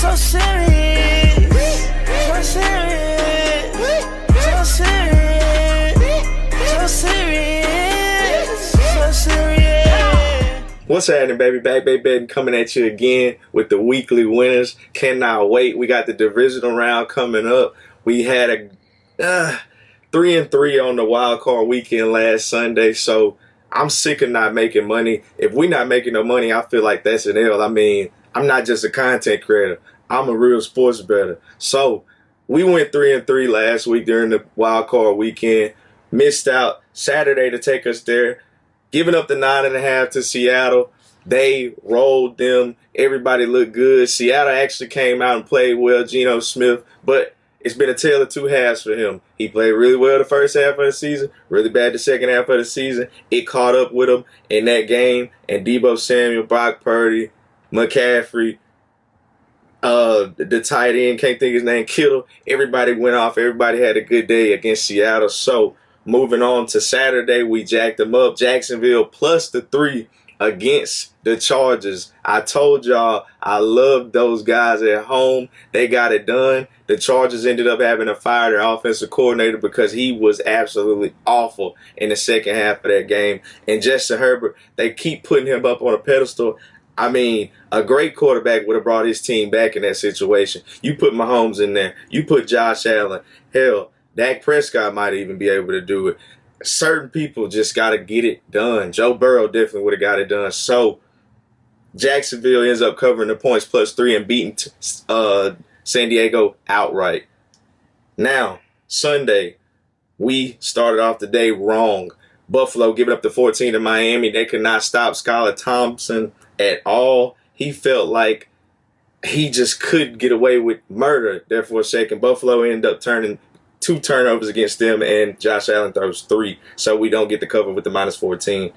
So serious, so serious, so serious, so serious, so serious. What's happening, baby? Back Bay coming at you again with the weekly winners. Cannot wait. We got the divisional round coming up. We had a 3-3 on the wild card weekend last Sunday, so I'm sick of not making money. If we're not making no money, I feel like that's an L. I mean, I'm not just a content creator. I'm a real sports bettor. So we went 3-3 last week during the wild card weekend. Missed out Saturday to take us there. Giving up the 9.5 to Seattle. They rolled them. Everybody looked good. Seattle actually came out and played well, Geno Smith, but it's been a tale of two halves for him. He played really well the first half of the season, really bad the second half of the season. It caught up with him in that game, and Deebo Samuel, Brock Purdy, McCaffrey, the tight end, can't think of his name, Kittle. Everybody went off. Everybody had a good day against Seattle. So moving on to Saturday, we jacked them up. Jacksonville plus the 3 against the Chargers. I told y'all I love those guys at home. They got it done. The Chargers ended up having to fire their offensive coordinator because he was absolutely awful in the second half of that game. And Justin Herbert, they keep putting him up on a pedestal. I mean, a great quarterback would have brought his team back in that situation. You put Mahomes in there. You put Josh Allen. Hell, Dak Prescott might even be able to do it. Certain people just got to get it done. Joe Burrow definitely would have got it done. So Jacksonville ends up covering the points plus 3 and beating San Diego outright. Now, Sunday, we started off the day wrong. Buffalo giving up the 14 to Miami. They could not stop Skylar Thompson at all. He felt like he just couldn't get away with murder there for a second. Buffalo ended up turning 2 turnovers against them, and Josh Allen throws 3. So we don't get the cover with the minus 14.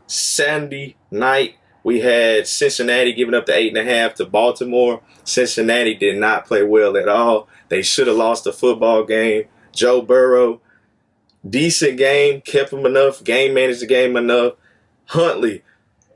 Sunday night, we had Cincinnati giving up the 8.5 to Baltimore. Cincinnati did not play well at all. They should have lost the football game. Joe Burrow, decent game, kept him enough, game managed the game enough. Huntley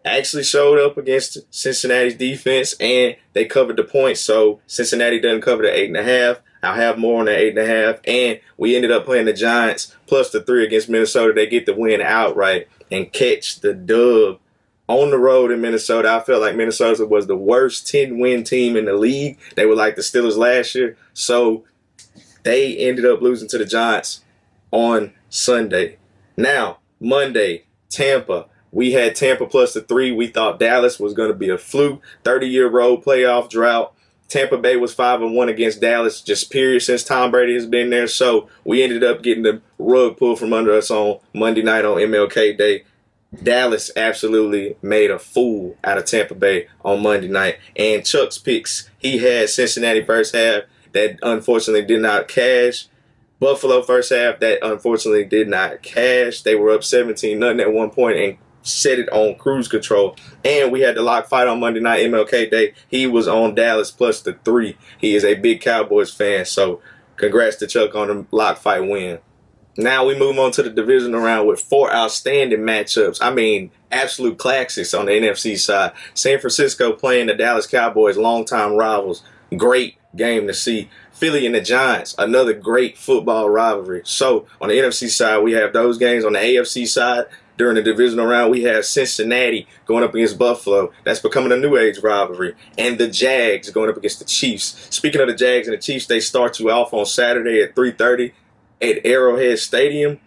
actually showed up against Cincinnati's defense, and they covered the points. So Cincinnati doesn't cover the 8.5. I'll have more on the 8.5. And we ended up playing the Giants plus the 3 against Minnesota. They get the win outright and catch the dub on the road in Minnesota. I felt like Minnesota was the worst 10-win team in the league. They were like the Steelers last year. So they ended up losing to the Giants on Sunday. Now, Monday, Tampa. We had Tampa plus the 3. We thought Dallas was going to be a fluke. 30-year road playoff drought. Tampa Bay was 5-1 against Dallas, just period, since Tom Brady has been there. So we ended up getting the rug pulled from under us on Monday night on MLK Day. Dallas absolutely made a fool out of Tampa Bay on Monday night. And Chuck's picks, he had Cincinnati first half. That unfortunately did not cash. Buffalo first half, that unfortunately did not cash. They were up 17-0 at one point and set it on cruise control. And we had the lock fight on Monday night, MLK Day. He was on Dallas plus the 3. He is a big Cowboys fan, so congrats to Chuck on the lock fight win. Now we move on to the divisional round with 4 outstanding matchups. I mean, absolute classics on the NFC side. San Francisco playing the Dallas Cowboys, longtime rivals. Great game to see. Philly and the Giants, another great football rivalry. So on the NFC side, we have those games. On the AFC side, during the divisional round, we have Cincinnati going up against Buffalo. That's becoming a new age rivalry. And the Jags going up against the Chiefs. Speaking of the Jags and the Chiefs, they start you off on Saturday at 3:30 at Arrowhead Stadium.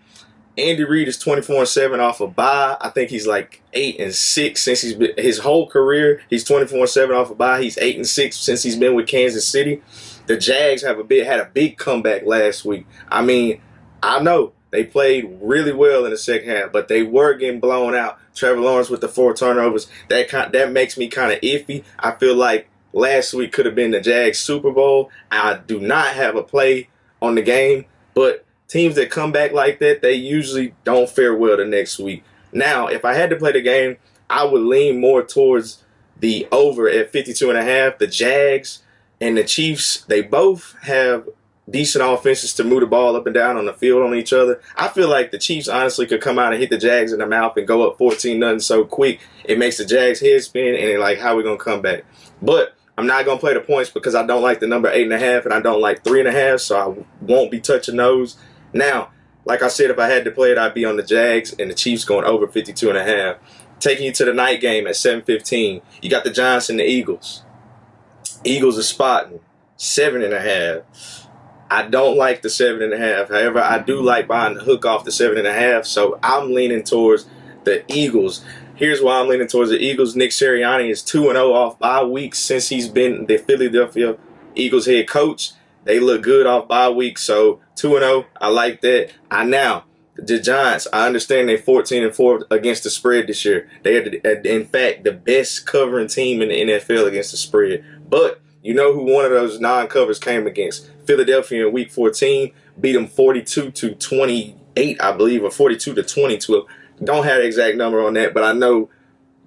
Andy Reid is 24-7 off a bye. I think he's like 8-6 since he's been his whole career. He's 24-7 off a bye. He's 8-6 since he's been with Kansas City. The Jags had a big comeback last week. I mean, I know they played really well in the second half, but they were getting blown out. Trevor Lawrence with the 4 turnovers. That makes me kind of iffy. I feel like last week could have been the Jags Super Bowl. I do not have a play on the game, but teams that come back like that, they usually don't fare well the next week. Now, if I had to play the game, I would lean more towards the over at 52.5. The Jags and the Chiefs, they both have decent offenses to move the ball up and down on the field on each other. I feel like the Chiefs honestly could come out and hit the Jags in the mouth and go up 14-0 so quick. It makes the Jags head spin and they're like, how are we going to come back? But I'm not going to play the points because I don't like the number 8.5 and I don't like 3.5, so I won't be touching those. Now, like I said, if I had to play it, I'd be on the Jags and the Chiefs going over 52.5. Taking you to the night game at 7:15, you got the Giants and the Eagles. Eagles are spotting 7.5. I don't like the 7.5. However, I do like buying the hook off the 7.5, so I'm leaning towards the Eagles. Here's why I'm leaning towards the Eagles. Nick Sirianni is 2-0 off bye weeks since he's been the Philadelphia Eagles head coach. They look good off bye weeks, so 2-0. I like that. Now, the Giants, I understand they're 14-4 against the spread this year. They are, in fact, the best covering team in the NFL against the spread. But you know who one of those non-covers came against? Philadelphia in Week 14 beat them 42-28, I believe, or 42-22. Don't have the exact number on that, but I know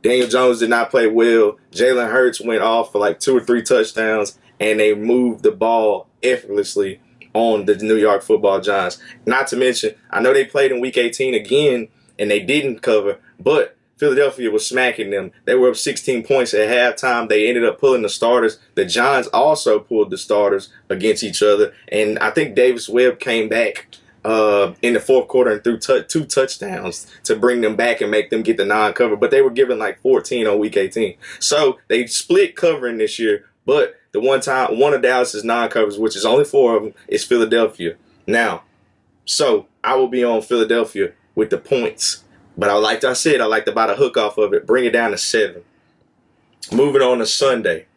Daniel Jones did not play well. Jalen Hurts went off for like 2 or 3 touchdowns, and they moved the ball effortlessly on the New York Football Giants. Not to mention, I know they played in Week 18 again, and they didn't cover, but Philadelphia was smacking them. They were up 16 points at halftime. They ended up pulling the starters. The Giants also pulled the starters against each other, and I think Davis Webb came back in the fourth quarter and threw 2 touchdowns to bring them back and make them get the non-cover. But they were given like 14 on Week 18. So they split covering this year, but the one of Dallas's non-covers, which is only 4 of them, is Philadelphia. Now, so I will be on Philadelphia with the points. But like I said, I like to buy the hook off of it, bring it down to 7. Moving on to Sunday.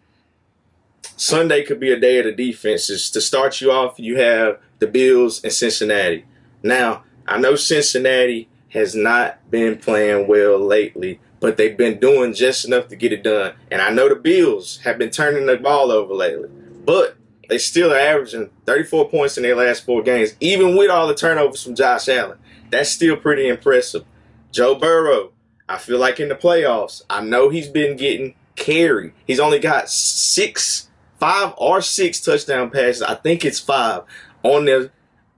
Sunday could be a day of the defenses. To start you off, you have the Bills and Cincinnati. Now, I know Cincinnati has not been playing well lately, but they've been doing just enough to get it done. And I know the Bills have been turning the ball over lately, but they still are averaging 34 points in their last 4 games, even with all the turnovers from Josh Allen. That's still pretty impressive. Joe Burrow, I feel like in the playoffs, I know he's been getting carried. He's only got 5 or 6 touchdown passes. I think it's 5 on there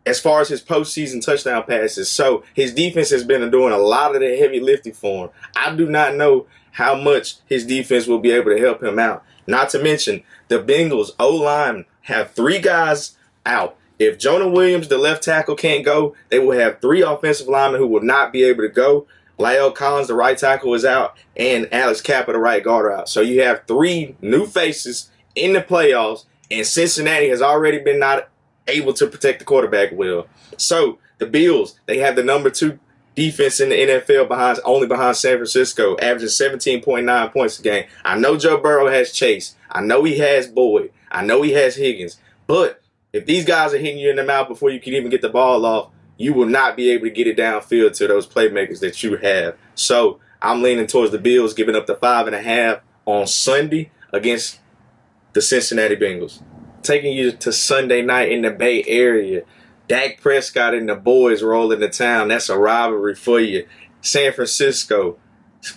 as far as his postseason touchdown passes. So his defense has been doing a lot of the heavy lifting for him. I do not know how much his defense will be able to help him out. Not to mention, the Bengals O-line have 3 guys out. If Jonah Williams, the left tackle, can't go, they will have 3 offensive linemen who will not be able to go. La'el Collins, the right tackle, is out, and Alex Kappa, the right guard, are out. So you have 3 new faces in the playoffs, and Cincinnati has already been not able to protect the quarterback well. So the Bills, they have the number 2 defense in the NFL only behind San Francisco, averaging 17.9 points a game. I know Joe Burrow has Chase. I know he has Boyd. I know he has Higgins. But if these guys are hitting you in the mouth before you can even get the ball off, you will not be able to get it downfield to those playmakers that you have. So I'm leaning towards the Bills giving up the 5.5 on Sunday against the Cincinnati Bengals. Taking you to Sunday night in the Bay Area. Dak Prescott and the boys rolling to town. That's a rivalry for you. San Francisco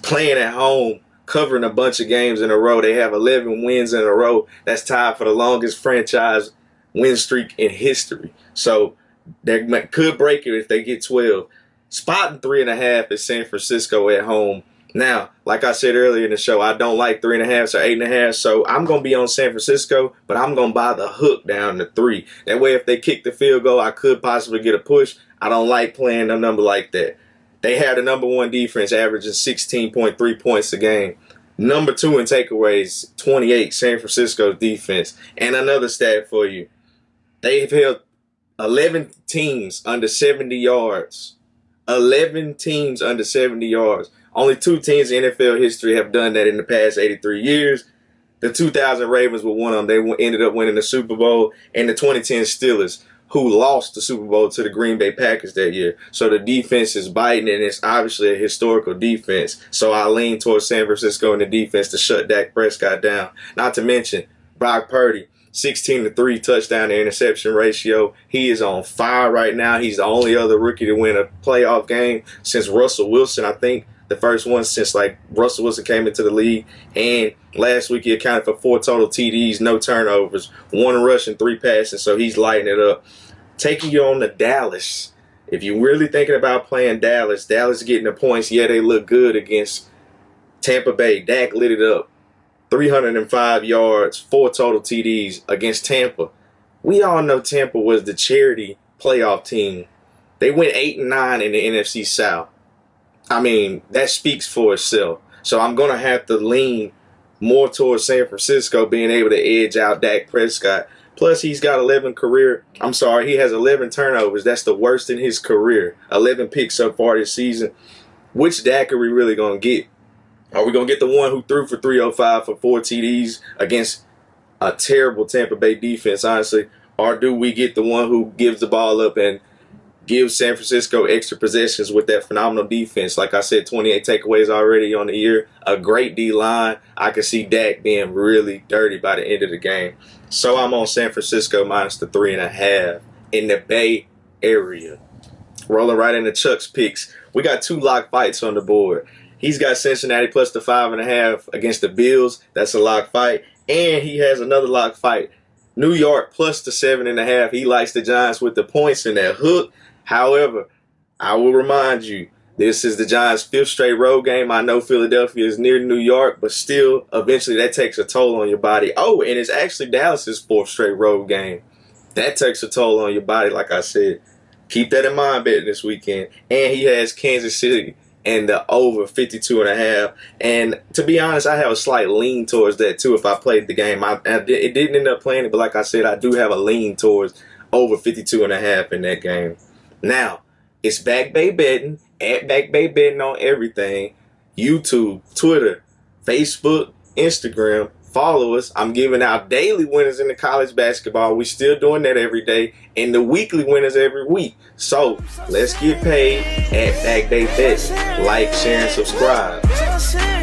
playing at home, covering a bunch of games in a row. They have 11 wins in a row. That's tied for the longest franchise win streak in history. So they could break it if they get 12. Spotting 3.5 is San Francisco at home. Now, like I said earlier in the show, I don't like 3.5 or 8.5, so I'm going to be on San Francisco, but I'm going to buy the hook down to 3. That way, if they kick the field goal, I could possibly get a push. I don't like playing a number like that. They have the number 1 defense, averaging 16.3 points a game. Number 2 in takeaways, 28, San Francisco's defense. And another stat for you. They've held 11 teams under 70 yards. 11 teams under 70 yards. Only 2 teams in NFL history have done that in the past 83 years. The 2000 Ravens were one of them. They ended up winning the Super Bowl. And the 2010 Steelers, who lost the Super Bowl to the Green Bay Packers that year. So the defense is biting, and it's obviously a historical defense. So I lean towards San Francisco in the defense to shut Dak Prescott down. Not to mention Brock Purdy. 16-3 touchdown to interception ratio. He is on fire right now. He's the only other rookie to win a playoff game since Russell Wilson. I think the first one since like Russell Wilson came into the league. And last week he accounted for 4 total TDs, no turnovers, 1 rush and 3 passing. So he's lighting it up. Taking you on to Dallas. If you're really thinking about playing Dallas, Dallas getting the points. Yeah, they look good against Tampa Bay. Dak lit it up. 305 yards, 4 total TDs against Tampa. We all know Tampa was the charity playoff team. They went 8-9 in the NFC South. I mean, that speaks for itself. So I'm going to have to lean more towards San Francisco being able to edge out Dak Prescott. Plus, he has 11 turnovers. That's the worst in his career. 11 picks so far this season. Which Dak are we really going to get? Are we going to get the one who threw for 305 for 4 TDs against a terrible Tampa Bay defense, honestly? Or do we get the one who gives the ball up and gives San Francisco extra possessions with that phenomenal defense? Like I said, 28 takeaways already on the year. A great D-line. I can see Dak being really dirty by the end of the game. So I'm on San Francisco minus the 3.5 in the Bay Area. Rolling right into Chuck's picks. We got 2 lock fights on the board. He's got Cincinnati plus the 5.5 against the Bills. That's a lock fight. And he has another lock fight. New York plus the 7.5. He likes the Giants with the points in that hook. However, I will remind you, this is the Giants' 5th straight road game. I know Philadelphia is near New York, but still, eventually that takes a toll on your body. Oh, and it's actually Dallas's 4th straight road game. That takes a toll on your body, like I said. Keep that in mind betting this weekend. And he has Kansas City and the over 52.5. And to be honest, I have a slight lean towards that too if I played the game. It didn't end up playing it, but like I said, I do have a lean towards over 52.5 in that game. Now, it's Back Bay Betting, at Back Bay Betting on everything. YouTube, Twitter, Facebook, Instagram. Follow us. I'm giving out daily winners in the college basketball. We're still doing that every day. And the weekly winners every week. So, let's get paid at Back Bay Betting. Like, share, and subscribe. So serious.